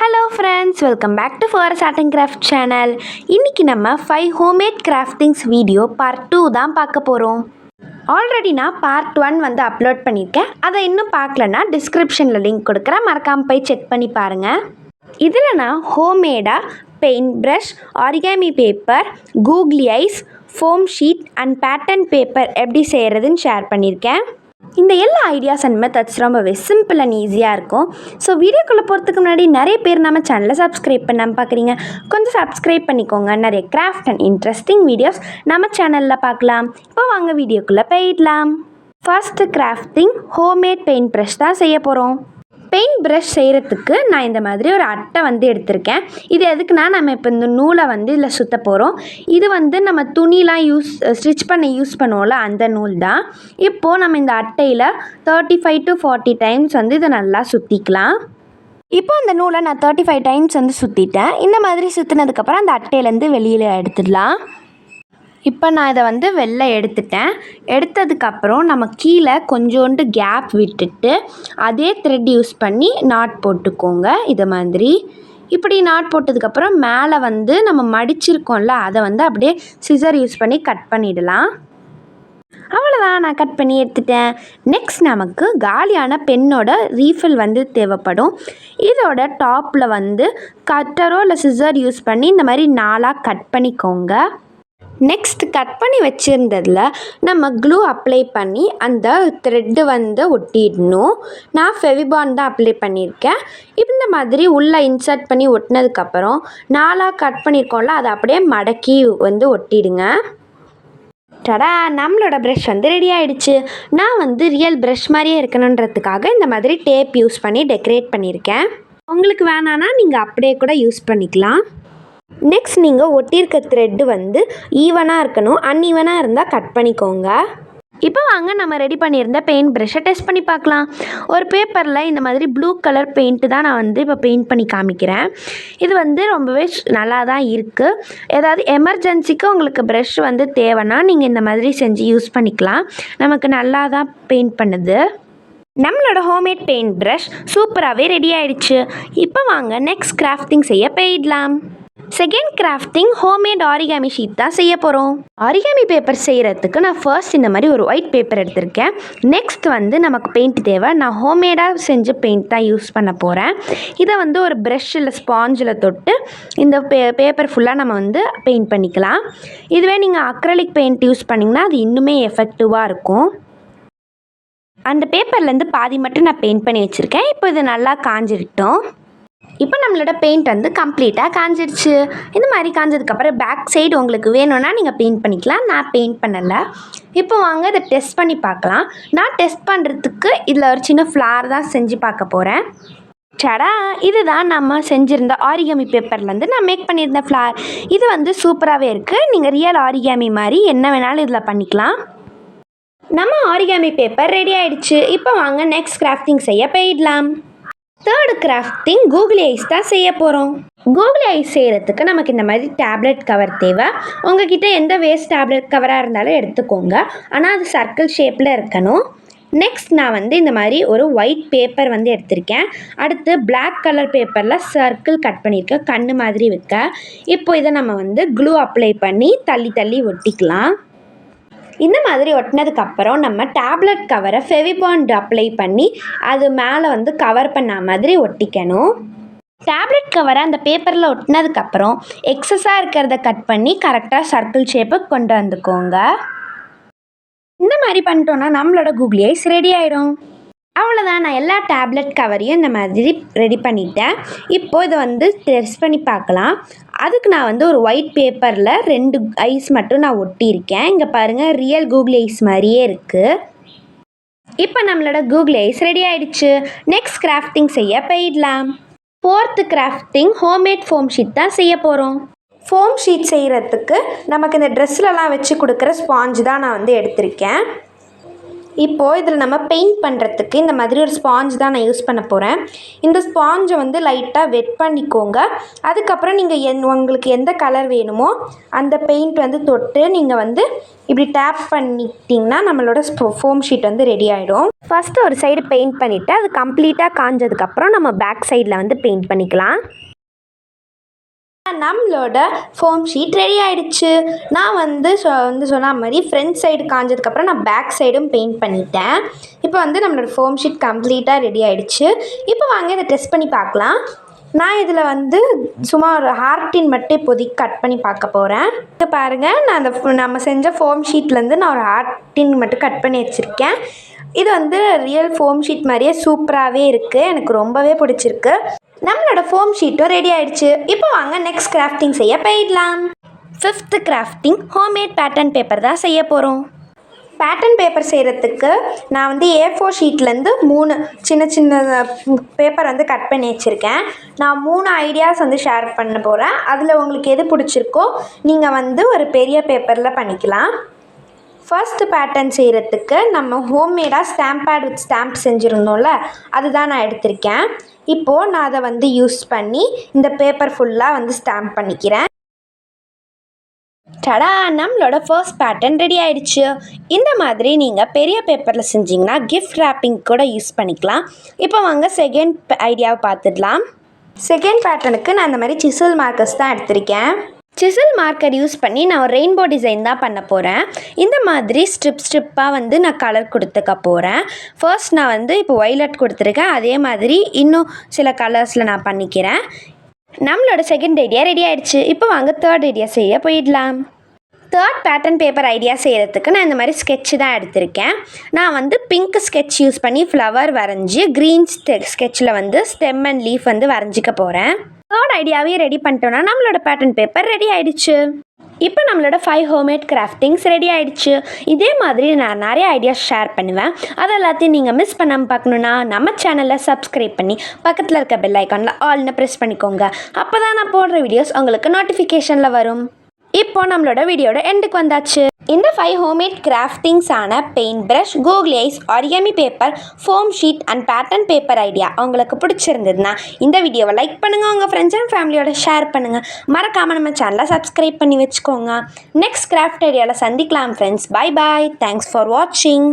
Hello friends, welcome back to Forest Art and Craft channel. இன்னைக்கு நம்ம 5 homemade craftings video part 2 தான் பார்க்க போறோம். ஆல்ரெடி நான் part 1 வந்து அப்லோட் பண்ணியிருக்கேன். அதை இன்னும் பார்க்கலனா டிஸ்கிரிப்ஷன்ல லிங்க் கொடுக்குறேன், மறக்காம போய் செக் பண்ணி பாருங்க. இதில் நான் ஹோம்மேடா paint brush, origami paper, googly eyes, foam sheet and pattern paper எப்படி செய்கிறதுன்னு ஷேர் பண்ணியிருக்கேன். இந்த எல்லா ஐடியாஸ் அண்ட் மெத்தட்ஸ் ரொம்பவே சிம்பிள் அண்ட் ஈஸியாக இருக்கும். ஸோ வீடியோக்குள்ளே போகிறதுக்கு முன்னாடி நிறைய பேர் நம்ம சேனலை சப்ஸ்கிரைப் பண்ணாமல் பார்க்குறீங்க, கொஞ்சம் சப்ஸ்கிரைப் பண்ணிக்கோங்க. நிறைய கிராஃப்ட் அண்ட் இன்ட்ரெஸ்டிங் வீடியோஸ் நம்ம சேனலில் பார்க்கலாம். இப்போ வாங்க வீடியோக்குள்ளே போயிடலாம். First crafting homemade paint brush தான் செய்ய போகிறோம். பெயிண்ட் ப்ரஷ் செய்கிறதுக்கு நான் இந்த மாதிரி ஒரு அட்டை வந்து எடுத்திருக்கேன். இது எதுக்குன்னா, நம்ம இப்போ இந்த நூலை வந்து இதில் சுற்ற போகிறோம். இது வந்து நம்ம துணிலாம் ஸ்டிச் பண்ண யூஸ் பண்ணுவோம்ல, அந்த நூல் தான். இப்போது நம்ம இந்த அட்டையில் 35 to 40 டைம்ஸ் வந்து இதை நல்லா சுற்றிக்கலாம். இப்போ அந்த நூலை நான் 35 டைம்ஸ் வந்து சுற்றிட்டேன். இந்த மாதிரி சுற்றினதுக்கப்புறம் அந்த அட்டையிலேருந்து வெளியில் எடுத்துடலாம். இப்போ நான் இதை வந்து வெளில எடுத்ததுக்கப்புறம் நம்ம கீழே கொஞ்சோண்டு கேப் விட்டுட்டு அதே த்ரெட் யூஸ் பண்ணி நாட் போட்டுக்கோங்க. இது மாதிரி இப்படி நாட் போட்டதுக்கப்புறம் மேலே வந்து நம்ம மடிச்சிருக்கோம்ல, அதை வந்து அப்படியே சிசர் யூஸ் பண்ணி கட் பண்ணிடலாம். அவ்வளோதான், நான் கட் பண்ணி எடுத்துட்டேன். நெக்ஸ்ட் நமக்கு காலியான பென்னோட ரீஃபில் வந்து தேவைப்படும். இதோட டாப்பில் வந்து கட்டரோ இல்லை சிசர் யூஸ் பண்ணி இந்த மாதிரி 4ஆக கட் பண்ணிக்கோங்க. நெக்ஸ்ட் கட் பண்ணி வச்சுருந்ததில் நம்ம க்ளூ அப்ளை பண்ணி அந்த த்ரெட்டு வந்து ஒட்டிடணும். நான் ஃபெவிபாண்ட் தான் அப்ளை பண்ணியிருக்கேன். இந்த மாதிரி உள்ளே இன்சர்ட் பண்ணி ஒட்டினதுக்கப்புறம் 4ஆக கட் பண்ணியிருக்கோம்ல, அதை அப்படியே மடக்கி வந்து ஒட்டிடுங்க. டடா, நம்மளோட ப்ரஷ் வந்து ரெடி ஆகிடுச்சு. நான் வந்து ரியல் ப்ரஷ் மாதிரியே இருக்கணுன்றதுக்காக இந்த மாதிரி டேப் யூஸ் பண்ணி டெக்கரேட் பண்ணியிருக்கேன். உங்களுக்கு வேணான்னா நீங்கள் அப்படியே கூட யூஸ் பண்ணிக்கலாம். நெக்ஸ்ட் நீங்கள் ஒட்டியிருக்க த்ரெட்டு வந்து ஈவனாக இருக்கணும், அன்ஈவனாக இருந்தால் கட் பண்ணிக்கோங்க. இப்போ வாங்க நம்ம ரெடி பண்ணியிருந்த பெயிண்ட் ப்ரஷ்ஷை டெஸ்ட் பண்ணி பார்க்கலாம். ஒரு பேப்பரில் இந்த மாதிரி ப்ளூ கலர் பெயிண்ட்டு தான் நான் வந்து இப்போ பெயிண்ட் பண்ணி காமிக்கிறேன். இது வந்து ரொம்பவே நல்லா தான் இருக்குது. ஏதாவது எமர்ஜென்சிக்கு உங்களுக்கு ப்ரஷ் வந்து தேவைன்னா நீங்கள் இந்த மாதிரி செஞ்சு யூஸ் பண்ணிக்கலாம். நமக்கு நல்லா தான் பெயிண்ட் பண்ணுது. நம்மளோட ஹோம்மேட் பெயிண்ட் ப்ரஷ் சூப்பராகவே ரெடி ஆகிடுச்சு. இப்போ வாங்க நெக்ஸ்ட் கிராஃப்டிங் செய்ய போயிடலாம். Second crafting homemade origami sheet தான் செய்ய போகிறோம். ஆரிகாமி பேப்பர் செய்கிறதுக்கு நான் ஃபர்ஸ்ட் இந்த மாதிரி ஒரு ஒயிட் பேப்பர் எடுத்திருக்கேன். நெக்ஸ்ட் வந்து நமக்கு பெயிண்ட் தேவை. நான் ஹோம்மேடாக செஞ்ச பெயிண்ட் தான் யூஸ் பண்ண போகிறேன். இதை வந்து ஒரு ப்ரஷ்ஷில் ஸ்பாஞ்சில் தொட்டு இந்த பேப்பர் ஃபுல்லாக நம்ம வந்து பெயிண்ட் பண்ணிக்கலாம். இதுவே நீங்கள் அக்ரலிக் பெயிண்ட் யூஸ் பண்ணிங்கன்னா அது இன்னுமே எஃபெக்டிவாக இருக்கும். அந்த பேப்பர்லேருந்து பாதி மட்டும் நான் பெயிண்ட் பண்ணி வச்சுருக்கேன். இப்போ இது நல்லா காஞ்சிட்டோம். இப்போ நம்மளோட பெயிண்ட் வந்து கம்ப்ளீட்டாக காஞ்சிடுச்சு. இந்த மாதிரி காஞ்சதுக்கப்புறம் பேக் சைடு உங்களுக்கு வேணும்னா நீங்கள் பெயிண்ட் பண்ணிக்கலாம். நான் பெயிண்ட் பண்ணலை. இப்போ வாங்க இதை டெஸ்ட் பண்ணி பார்க்கலாம். நான் டெஸ்ட் பண்ணுறதுக்கு இதில் ஒரு சின்ன ஃப்ளார் தான் செஞ்சு பார்க்க போகிறேன். சடா, இதுதான் நம்ம செஞ்சுருந்த ஆரிகாமி பேப்பர்லேருந்து நான் மேக் பண்ணியிருந்த ஃப்ளார். இது வந்து சூப்பராகவே இருக்குது. நீங்கள் ரியல் ஆரிகாமி மாதிரி என்ன வேணாலும் இதில் பண்ணிக்கலாம். நம்ம ஆரிகாமி பேப்பர் ரெடி ஆகிடுச்சு. இப்போ வாங்க நெக்ஸ்ட் கிராஃப்டிங் செய்ய போயிடலாம். தேர்டு கிராஃப்டிங் கூகுளி ஐஸ் தான் செய்ய போகிறோம். கூகுளி ஐஸ் செய்கிறதுக்கு நமக்கு இந்த மாதிரி டேப்லெட் கவர் தேவை. உங்ககிட்ட எந்த வேஸ்ட் டேப்லெட் கவராக இருந்தாலும் எடுத்துக்கோங்க, ஆனால் அது சர்க்கிள் ஷேப்பில் இருக்கணும். நெக்ஸ்ட் நான் வந்து இந்த மாதிரி ஒரு ஒயிட் பேப்பர் வந்து எடுத்திருக்கேன். அடுத்து பிளாக் கலர் பேப்பரில் சர்க்கிள் கட் பண்ணியிருக்கேன், கண்ணு மாதிரி வைக்க. இப்போ இதை நம்ம வந்து க்ளூ அப்ளை பண்ணி தள்ளி தள்ளி ஒட்டிக்கலாம். இந்த மாதிரி ஒட்டினதுக்கப்புறம் நம்ம டேப்லெட் கவரை ஃபெவிபாண்ட் அப்ளை பண்ணி அது மேலே வந்து கவர் பண்ண மாதிரி ஒட்டிக்கணும். டேப்லெட் கவரை அந்த பேப்பரில் ஒட்டினதுக்கப்புறம் எக்ஸஸாக இருக்கிறத கட் பண்ணி கரெக்டாக சர்க்கிள் ஷேப்புக்கு கொண்டு வந்துக்கோங்க. இந்த மாதிரி பண்ணிட்டோன்னா நம்மளோட கூகுளி ஐஸ் ரெடி ஆகிடும். அவ்வளோதான், நான் எல்லா டேப்லெட் கவரையும் இந்த மாதிரி ரெடி பண்ணிட்டேன். இப்போது இதை வந்து டெஸ்ட் பண்ணி பார்க்கலாம். அதுக்கு நான் வந்து ஒரு ஒயிட் பேப்பரில் 2 ஐஸ் மட்டும் நான் ஒட்டியிருக்கேன். இங்கே பாருங்கள், ரியல் கூகுளி ஐஸ் மாதிரியே இருக்குது. இப்போ நம்மளோட கூகுளி ஐஸ் ரெடி ஆகிடுச்சு. நெக்ஸ்ட் கிராஃப்டிங் செய்ய போயிடலாம். Fourth crafting homemade foam sheet தான் செய்ய போகிறோம். ஃபோம் ஷீட் செய்கிறதுக்கு நமக்கு இந்த ட்ரெஸ்லலாம் வச்சு கொடுக்குற ஸ்பாஞ்சு தான் நான் வந்து எடுத்திருக்கேன். இப்போது இதில் நம்ம பெயிண்ட் பண்ணுறதுக்கு இந்த மாதிரி ஒரு ஸ்பாஞ்ச் தான் நான் யூஸ் பண்ண போகிறேன். இந்த ஸ்பாஞ்சை வந்து லைட்டாக வெட் பண்ணிக்கோங்க. அதுக்கப்புறம் நீங்கள் உங்களுக்கு எந்த கலர் வேணுமோ அந்த பெயிண்ட் வந்து தொட்டு நீங்கள் வந்து இப்படி டேப் பண்ணிட்டிங்கன்னா நம்மளோட ஃபோம் ஷீட் வந்து ரெடி ஆகிடும். ஃபஸ்ட்டு ஒரு சைடு பெயிண்ட் பண்ணிவிட்டு அது கம்ப்ளீட்டாக காஞ்சதுக்கப்புறம் நம்ம பேக் சைடில் வந்து பெயிண்ட் பண்ணிக்கலாம். நம்மளோட ஃபோம் ஷீட் ரெடி ஆகிடுச்சு. நான் வந்து சொன்ன மாதிரி ஃப்ரண்ட் சைடு காஞ்சதுக்கப்புறம் நான் பேக் சைடும் பெயிண்ட் பண்ணிட்டேன். இப்போ வந்து நம்மளோட ஃபோம் ஷீட் கம்ப்ளீட்டாக ரெடி ஆகிடுச்சு. இப்போ வாங்க இதை டெஸ்ட் பண்ணி பார்க்கலாம். நான் இதில் வந்து சும்மா ஒரு ஹார்ட்டின் மட்டும் இப்போதைக்கு கட் பண்ணி பார்க்க போகிறேன். இங்கே பாருங்கள், நான் நம்ம செஞ்ச ஃபோம் ஷீட்லேருந்து நான் ஒரு ஹார்ட்டின் மட்டும் கட் பண்ணி வச்சுருக்கேன். இது வந்து ரியல் ஃபோம் ஷீட் மாதிரியே சூப்பராகவே இருக்குது. எனக்கு ரொம்பவே பிடிச்சிருக்கு. நம்மளோட ஃபோம் ஷீட்டும் ரெடி ஆகிடுச்சு. இப்போ வாங்க நெக்ஸ்ட் கிராஃப்டிங் செய்ய போயிடலாம். 5th grafting homemade pattern paper தான் செய்ய போகிறோம். பேட்டர்ன் பேப்பர் செய்கிறதுக்கு நான் வந்து A4 ஷீட்லேருந்து 3 சின்ன சின்ன பேப்பர் வந்து கட் பண்ணி வச்சுருக்கேன். நான் 3 ஐடியாஸ் வந்து ஷேர் பண்ண போகிறேன். அதில் உங்களுக்கு எது பிடிச்சிருக்கோ நீங்கள் வந்து ஒரு பெரிய பேப்பரில் பண்ணிக்கலாம். ஃபர்ஸ்ட் பேட்டர்ன் செய்கிறதுக்கு நம்ம ஹோம்மேடாக ஸ்டாம்ப் பேட் வித் ஸ்டாம்ப் செஞ்சுருந்தோம்ல, அதுதான் நான் எடுத்திருக்கேன். இப்போது நான் அதை வந்து யூஸ் பண்ணி இந்த பேப்பர் ஃபுல்லாக வந்து ஸ்டாம்ப் பண்ணிக்கிறேன். டடா, நம்மளோட ஃபர்ஸ்ட் பேட்டர்ன் ரெடி ஆகிடுச்சு. இந்த மாதிரி நீங்கள் பெரிய பேப்பரில் செஞ்சிங்கன்னா கிஃப்ட் ரேப்பிங் கூட யூஸ் பண்ணிக்கலாம். இப்போ வாங்க செகண்ட் ஐடியாவை பார்த்துடலாம். செகண்ட் பேட்டர்னுக்கு நான் இந்த மாதிரி சிசல் மார்க்கர்ஸ் தான் எடுத்திருக்கேன். சிசல் மார்க்கர் யூஸ் பண்ணி நான் ஒரு ரெயின்போ டிசைன் தான் பண்ண போகிறேன். இந்த மாதிரி ஸ்ட்ரிப்பாக வந்து நான் கலர் கொடுத்துக்க போகிறேன். ஃபர்ஸ்ட் நான் வந்து இப்போ ஒய்லட் கொடுத்துருக்கேன். அதே மாதிரி இன்னும் சில கலர்ஸில் நான் பண்ணிக்கிறேன். நம்மளோட செகண்ட் ஐடியா ரெடி ஆகிடுச்சு. இப்போ வாங்க தேர்ட் ஐடியா செய்ய போயிடலாம். தேர்ட் பேட்டர்ன் பேப்பர் ஐடியா செய்கிறதுக்கு நான் இந்த மாதிரி ஸ்கெட்சு தான் எடுத்திருக்கேன். நான் வந்து பிங்க் ஸ்கெட்ச் யூஸ் பண்ணி ஃப்ளவர் வரைஞ்சி க்ரீன் ஸ்கெட்சில் வந்து ஸ்டெம் அண்ட் லீஃப் வந்து வரைஞ்சிக்க போகிறேன். தேர்ட் ஐடியாவே ரெடி பண்ணிட்டோன்னா நம்மளோட பேட்டர்ன் பேப்பர் ரெடி ஆகிடுச்சு. இப்போ நம்மளோட 5 ஹோம்மேட் கிராஃப்டிங்ஸ் ரெடி ஆகிடுச்சு. இதே மாதிரி நான் நிறைய ஐடியாஸ் ஷேர் பண்ணுவேன். அது எல்லாத்தையும் நீங்கள் மிஸ் பண்ணாமல் பார்க்கணுன்னா நம்ம சேனலில் சப்ஸ்கிரைப் பண்ணி பக்கத்தில் இருக்க பெல் ஐக்கானில் ஆல்னு ப்ரெஸ் பண்ணிக்கோங்க. அப்போ தான் நான் போடுற வீடியோஸ் உங்களுக்கு நோட்டிஃபிகேஷனில் வரும். இப்போ நம்மளோட வீடியோட எண்டுக்கு வந்தாச்சு. இந்த 5 ஹோம்மேட் கிராஃப்டிங்ஸான paint brush, googly eyes, origami paper, foam sheet and pattern paper idea உங்களுக்கு பிடிச்சிருந்ததுன்னா இந்த வீடியோவை லைக் பண்ணுங்கள், உங்கள் ஃப்ரெண்ட்ஸ் அண்ட் ஃபேமிலியோட ஷேர் பண்ணுங்கள். மறக்காமல் நம்ம சேனலை சப்ஸ்கிரைப் பண்ணி வச்சுக்கோங்க. நெக்ஸ்ட் கிராஃப்ட் ஐடியாவில் சந்திக்கலாம் friends. Bye bye. Thanks for வாட்சிங்.